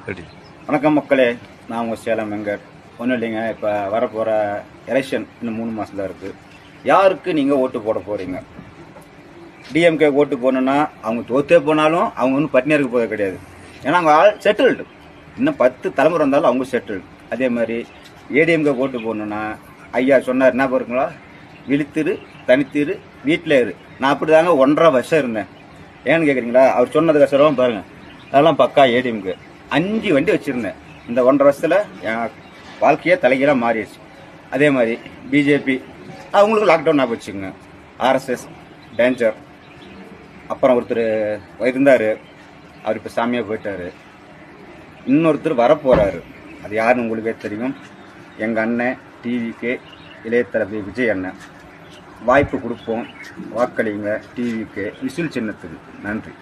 Ready. வணக்கம் மக்களே, நான் உங்கள் சேலம் வெங்கட். ஒன்றும் இல்லைங்க, இப்போ வரப்போகிற எலெக்ஷன் இன்னும் 3 மாதம் தான் இருக்குது. யாருக்கு நீங்கள் ஓட்டு போட போகிறீங்க? டிஎம்கே ஓட்டு போகணுன்னா அவங்க தோற்றே போனாலும் அவங்க ஒன்றும் பட்டினியாக இருக்க போகிறது கிடையாது. ஏன்னா அவங்க ஆள் செட்டில்டு, இன்னும் 10 தலைமுறை இருந்தாலும் அவங்க செட்டில்டு. அதே மாதிரி ஏடிஎம்கே ஓட்டு போகணுன்னா ஐயா சொன்னார், என்ன பாருங்களா, விழித்திரு, தனித்திரு, வீட்டில் இரு. நான் அப்படி தாங்க 1.5 வருஷம் இருந்தேன். ஏன்னு கேட்குறீங்களா? அவர் சொன்னதுக்கு அசரம் பாருங்கள், அதெல்லாம் பக்கா ஏடிஎம்கே. 5 வண்டி வச்சுருந்தேன். இந்த 1.5 வருஷத்தில் என் வாழ்க்கையே தலைகீழாக மாறிடுச்சு. அதே மாதிரி பிஜேபி அவங்களுக்கு லாக்டவுன் ஆக வச்சுங்க. RSS danger. அப்புறம் ஒருத்தர் இருந்தார், அவர் இப்போ சாமியாக போயிட்டார். இன்னொருத்தர் வரப்போகிறாரு, அது யாருன்னு உங்களுக்கே தெரியும். எங்கள் அண்ணன் டிவிக்கு இளையதளபதி விஜய் அண்ணன். வாய்ப்பு கொடுப்போம், வாக்களிங்க டிவிக்கு, விசில் சின்னத்துக்கு. நன்றி.